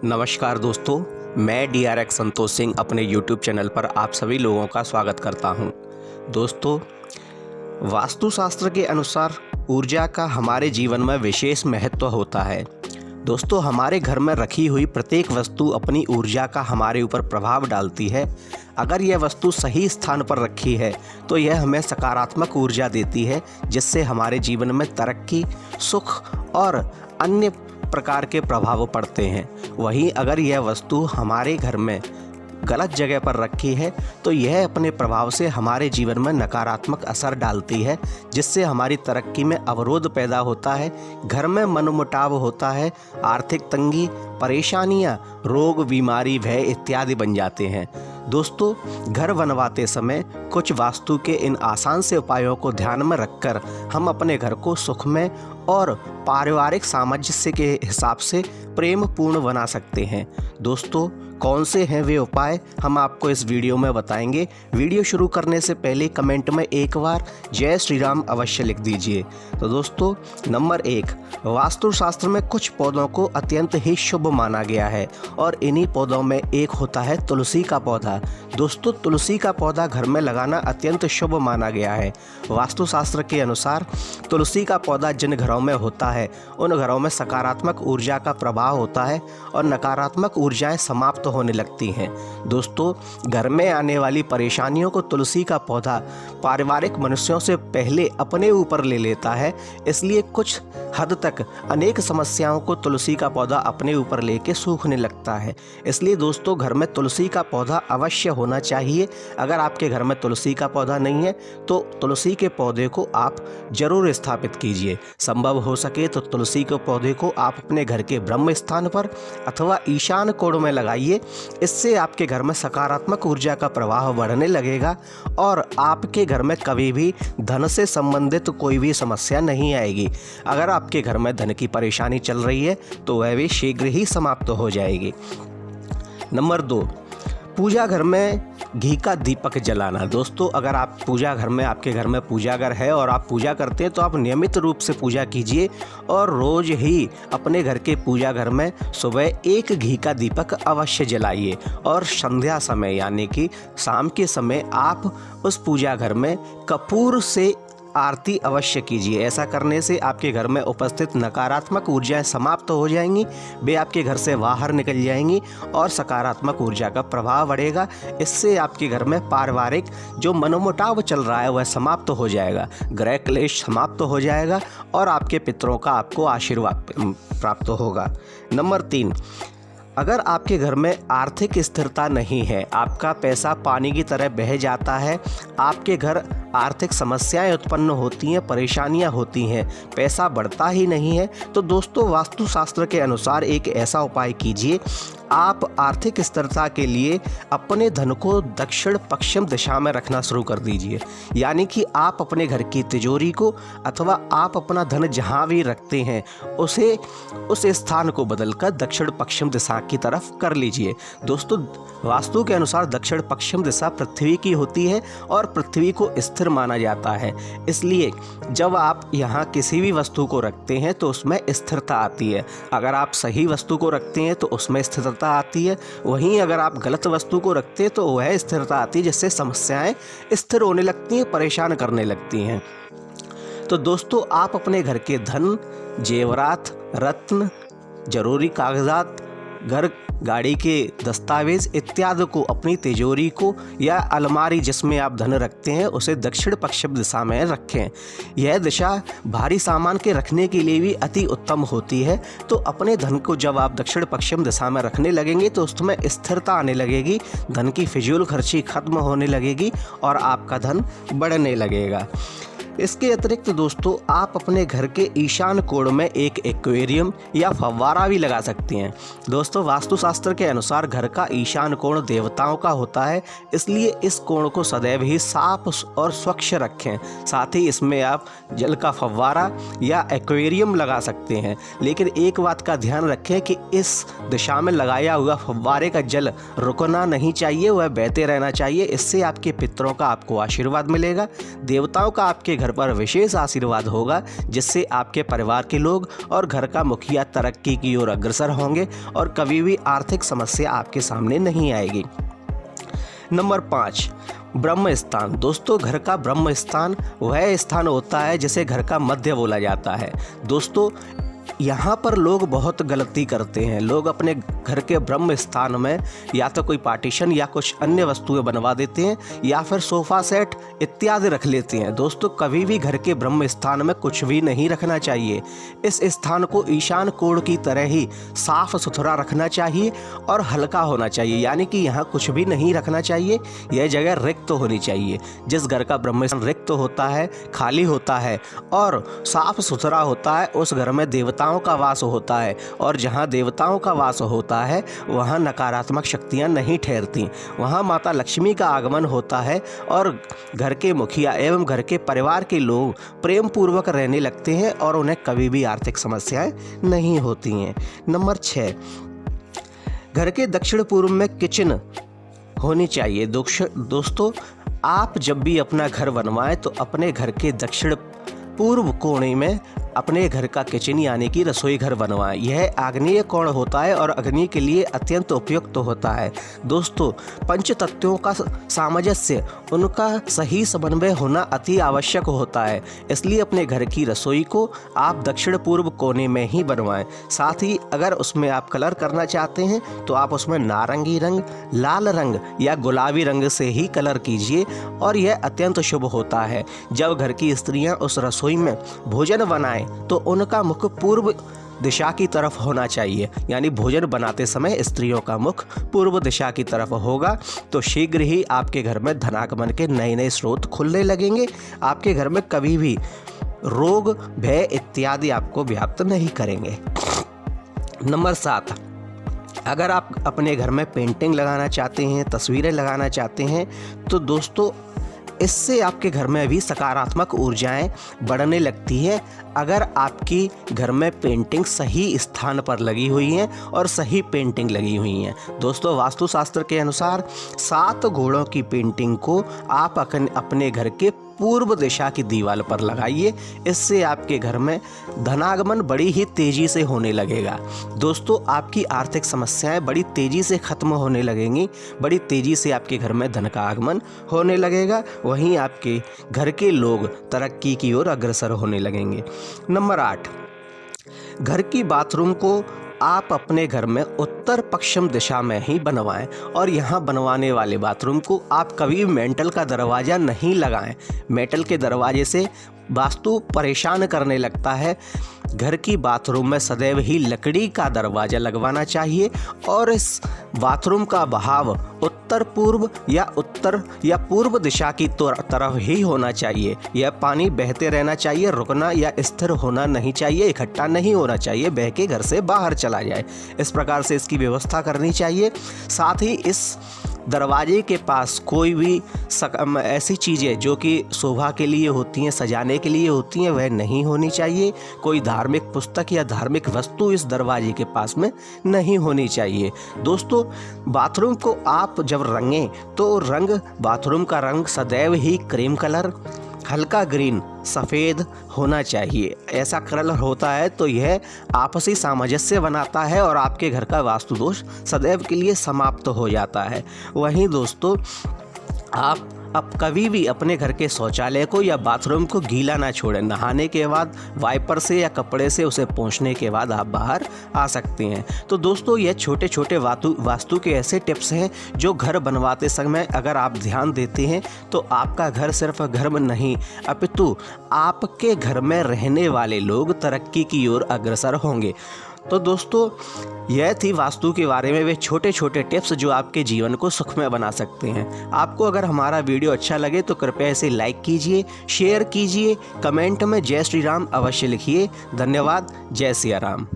नमस्कार दोस्तों, मैं DRX संतोष सिंह अपने YouTube चैनल पर आप सभी लोगों का स्वागत करता हूं। दोस्तों, वास्तुशास्त्र के अनुसार ऊर्जा का हमारे जीवन में विशेष महत्व होता है। दोस्तों, हमारे घर में रखी हुई प्रत्येक वस्तु अपनी ऊर्जा का हमारे ऊपर प्रभाव डालती है। अगर यह वस्तु सही स्थान पर रखी है तो यह हमें सकारात्मक ऊर्जा देती है, जिससे हमारे जीवन में तरक्की, सुख और अन्य प्रकार के प्रभाव पड़ते हैं। वहीं अगर यह वस्तु हमारे घर में गलत जगह पर रखी है तो यह अपने प्रभाव से हमारे जीवन में नकारात्मक असर डालती है, जिससे हमारी तरक्की में अवरोध पैदा होता है, घर में मनमुटाव होता है, आर्थिक तंगी, परेशानियां, रोग, बीमारी, भय इत्यादि बन जाते हैं। दोस्तों, घर बनवाते समय कुछ वास्तु के इन आसान से उपायों को ध्यान में रखकर हम अपने घर को सुखमय और पारिवारिक सामंजस्य के हिसाब से प्रेम पूर्ण बना सकते हैं। दोस्तों, कौन से हैं वे उपाय, हम आपको इस वीडियो में बताएंगे। वीडियो शुरू करने से पहले कमेंट में एक बार जय श्री राम अवश्य लिख दीजिए। तो दोस्तों, नंबर 1, वास्तुशास्त्र में कुछ पौधों को अत्यंत ही शुभ माना गया है और इन्हीं पौधों में एक होता है तुलसी का पौधा। दोस्तों, तुलसी का पौधा घर में लगाना अत्यंत शुभ माना गया है। वास्तुशास्त्र के अनुसार तुलसी का पौधा जिन घरों में होता है उन घरों में सकारात्मक ऊर्जा का प्रभाव होता है और नकारात्मक ऊर्जाएं समाप्त होने लगती हैं। दोस्तों, घर में आने वाली परेशानियों को तुलसी का पौधा पारिवारिक मनुष्यों से पहले अपने ऊपर ले लेता है, इसलिए कुछ हद तक अनेक समस्याओं को तुलसी का पौधा अपने ऊपर लेके सूखने लगता है। इसलिए दोस्तों, घर में तुलसी का पौधा अवश्य होना चाहिए। अगर आपके घर में तुलसी का पौधा नहीं है तो तुलसी के पौधे को आप जरूर स्थापित कीजिए। संभव हो सके तो तुलसी के पौधे को आप अपने घर के ब्रह्म स्थान पर अथवा ईशान कोण में लगाइए। इससे आपके घर में सकारात्मक ऊर्जा का प्रवाह बढ़ने लगेगा और आपके घर में कभी भी धन से संबंधित कोई भी समस्या नहीं आएगी। अगर आपके घर में धन की परेशानी चल रही है तो वह भी शीघ्र ही समाप्त हो जाएगी। नंबर 2, पूजा घर में घी का दीपक जलाना। दोस्तों, अगर आप पूजा घर में, आपके घर में पूजा घर है और आप पूजा करते हैं तो आप नियमित रूप से पूजा कीजिए और रोज ही अपने घर के पूजा घर में सुबह एक घी का दीपक अवश्य जलाइए और संध्या समय यानी कि शाम के समय आप उस पूजा घर में कपूर से आरती अवश्य कीजिए। ऐसा करने से आपके घर में उपस्थित नकारात्मक ऊर्जाएं समाप्त हो जाएंगी, वे आपके घर से बाहर निकल जाएंगी और सकारात्मक ऊर्जा का प्रभाव बढ़ेगा। इससे आपके घर में पारिवारिक जो मनोमुटाव चल रहा है वह समाप्त हो जाएगा, ग्रह क्लेश समाप्त हो जाएगा और आपके पितरों का आपको आशीर्वाद प्राप्त होगा। नंबर 3, अगर आपके घर में आर्थिक स्थिरता नहीं है, आपका पैसा पानी की तरह बह जाता है, आपके घर आर्थिक समस्याएं उत्पन्न होती हैं, परेशानियां होती हैं, पैसा बढ़ता ही नहीं है, तो दोस्तों, वास्तुशास्त्र के अनुसार एक ऐसा उपाय कीजिए। आप आर्थिक स्थिरता के लिए अपने धन को दक्षिण पश्चिम दिशा में रखना शुरू कर दीजिए। यानी कि आप अपने घर की तिजोरी को अथवा आप अपना धन जहां भी रखते हैं उसे उस स्थान को बदलकर दक्षिण पश्चिम दिशा की तरफ कर लीजिए। दोस्तों, वास्तु के अनुसार दक्षिण पश्चिम दिशा पृथ्वी की होती है और पृथ्वी को स्थिर माना जाता है। इसलिए जब आप यहाँ किसी भी वस्तु को रखते हैं तो उसमें स्थिरता आती है। अगर आप सही वस्तु को रखते हैं तो उसमें स्थिरता आती है, वहीं अगर आप गलत वस्तु को रखते हैं तो वह स्थिरता आती है, जिससे समस्याएं स्थिर होने लगती हैं, परेशान करने लगती हैं। तो दोस्तों, आप अपने घर के धन, जेवरात, रत्न, जरूरी कागजात, घर गाड़ी के दस्तावेज इत्यादि को अपनी तिजोरी को या अलमारी जिसमें आप धन रखते हैं उसे दक्षिण पश्चिम दिशा में रखें। यह दिशा भारी सामान के रखने के लिए भी अति उत्तम होती है। तो अपने धन को जब आप दक्षिण पश्चिम दिशा में रखने लगेंगे तो उसमें स्थिरता आने लगेगी, धन की फिजूल खर्ची खत्म होने लगेगी और आपका धन बढ़ने लगेगा। इसके अतिरिक्त दोस्तों, आप अपने घर के ईशान कोण में एक एक्वेरियम या फव्वारा भी लगा सकते हैं। दोस्तों, वास्तुशास्त्र के अनुसार घर का ईशान कोण देवताओं का होता है, इसलिए इस कोण को सदैव ही साफ और स्वच्छ रखें। साथ ही इसमें आप जल का फव्वारा या एक्वेरियम लगा सकते हैं, लेकिन एक बात का ध्यान रखें कि इस दिशा में लगाया हुआ फव्वारे का जल रुकना नहीं चाहिए, वह बहते रहना चाहिए। इससे आपके पितरों का आपको आशीर्वाद मिलेगा, देवताओं का आपके घर घर पर विशेष आशीर्वाद होगा, जिससे आपके परिवार के लोग और घर का मुखिया तरक्की की ओर अग्रसर होंगे और कभी भी आर्थिक समस्या आपके सामने नहीं आएगी। नंबर 5, ब्रह्म स्थान। दोस्तों, घर का ब्रह्म स्थान वह स्थान होता है जिसे घर का मध्य बोला जाता है। दोस्तों, यहाँ पर लोग बहुत गलती करते हैं। लोग अपने घर के ब्रह्म स्थान में या तो कोई पार्टीशन या कुछ अन्य वस्तुएं बनवा देते हैं या फिर सोफ़ा सेट इत्यादि रख लेते हैं। दोस्तों, कभी भी घर के ब्रह्म स्थान में कुछ भी नहीं रखना चाहिए। इस स्थान को ईशान कोण की तरह ही साफ सुथरा रखना चाहिए और हल्का होना चाहिए, यानी कि यहाँ कुछ भी नहीं रखना चाहिए। यह जगह रिक्त होनी चाहिए। जिस घर का ब्रह्म स्थान रिक्त होता है, खाली होता है और साफ सुथरा होता है, उस घर में देवताओं का वास होता है, और जहाँ देवताओं का वास होता है वहाँ नकारात्मक शक्तियाँ नहीं ठहरती। वहाँ माता लक्ष्मी का आगमन होता है और घर के मुखिया एवं घर के परिवार के लोग प्रेम पूर्वक रहने लगते हैं और उन्हें कभी भी आर्थिक समस्याएं नहीं होती हैं। नंबर 6, घर के दक्षिण पूर्व में किचन होनी चाहिए। दोस्तों, आप जब भी अपना घर बनवाएं तो अपने घर के दक्षिण पूर्व कोने में अपने घर का किचन यानी कि रसोई घर बनवाएं। यह आग्नेय कोण होता है और अग्नि के लिए अत्यंत उपयुक्त होता है। दोस्तों, पंच तत्वों का सामंजस्य, उनका सही समन्वय होना अति आवश्यक होता है। इसलिए अपने घर की रसोई को आप दक्षिण पूर्व कोने में ही बनवाएं। साथ ही अगर उसमें आप कलर करना चाहते हैं तो आप उसमें नारंगी रंग, लाल रंग या गुलाबी रंग से ही कलर कीजिए और यह अत्यंत शुभ होता है। जब घर की स्त्रियां उस रसोई में भोजन बनाएं तो उनका मुख पूर्व दिशा की तरफ होना चाहिए, यानी भोजन बनाते समय स्त्रियों का मुख पूर्व दिशा की तरफ होगा तो शीघ्र ही आपके घर में धनागमन के नए नए स्रोत खुलने लगेंगे। आपके घर में कभी भी रोग, भय इत्यादि आपको व्याप्त नहीं करेंगे। नंबर 7, अगर आप अपने घर में पेंटिंग लगाना चाहते हैं, तस्वीरें लगाना चाहते हैं, तो दोस्तों इससे आपके घर में भी सकारात्मक ऊर्जाएं बढ़ने लगती है। अगर आपकी घर में पेंटिंग सही स्थान पर लगी हुई हैं और सही पेंटिंग लगी हुई हैं। दोस्तों, वास्तुशास्त्र के अनुसार 7 घोड़ों की पेंटिंग को आप अपने घर के पूर्व दिशा की दीवार पर लगाइए। इससे आपके घर में धनागमन बड़ी ही तेज़ी से होने लगेगा। दोस्तों, आपकी आर्थिक समस्याएं बड़ी तेज़ी से ख़त्म होने लगेंगी। बड़ी तेज़ी से आपके घर में धन का आगमन होने लगेगा। वहीं आपके घर के लोग तरक्की की ओर अग्रसर होने लगेंगे। नंबर 8, घर की बाथरूम को आप अपने घर में उत्तर पश्चिम दिशा में ही बनवाएं और यहाँ बनवाने वाले बाथरूम को आप कभी मेटल का दरवाज़ा नहीं लगाएं। मेटल के दरवाजे से वास्तु परेशान करने लगता है। घर की बाथरूम में सदैव ही लकड़ी का दरवाज़ा लगवाना चाहिए और इस बाथरूम का बहाव उत्तर पूर्व या पूर्व दिशा की तरफ ही होना चाहिए। यह पानी बहते रहना चाहिए, रुकना या स्थिर होना नहीं चाहिए, इकट्ठा नहीं होना चाहिए, बह के घर से बाहर चला जाए। इस प्रकार से इसकी व्यवस्था करनी चाहिए। साथ ही इस दरवाजे के पास कोई भी ऐसी चीज़ें जो कि शोभा के लिए होती हैं, सजाने के लिए होती हैं, वह नहीं होनी चाहिए। कोई धार्मिक पुस्तक या धार्मिक वस्तु इस दरवाजे के पास में नहीं होनी चाहिए। दोस्तों, बाथरूम को आप जब रंगें तो बाथरूम का रंग सदैव ही क्रीम कलर, हल्का ग्रीन, सफ़ेद होना चाहिए। ऐसा कलर होता है तो यह आपसी सामंजस्य बनाता है और आपके घर का वास्तु दोष सदैव के लिए समाप्त हो जाता है। वहीं दोस्तों, आप अब कभी भी अपने घर के शौचालय को या बाथरूम को गीला ना छोड़ें। नहाने के बाद वाइपर से या कपड़े से उसे पोंछने के बाद आप बाहर आ सकते हैं। तो दोस्तों, ये छोटे छोटे वास्तु के ऐसे टिप्स हैं जो घर बनवाते समय अगर आप ध्यान देते हैं तो आपका घर सिर्फ घर में नहीं अपितु आपके घर में रहने वाले लोग तरक्की की ओर अग्रसर होंगे। तो दोस्तों, यह थी वास्तु के बारे में वे छोटे छोटे टिप्स जो आपके जीवन को सुखमय बना सकते हैं। आपको अगर हमारा वीडियो अच्छा लगे तो कृपया इसे लाइक कीजिए, शेयर कीजिए, कमेंट में जय श्री राम अवश्य लिखिए। धन्यवाद। जय सिया राम।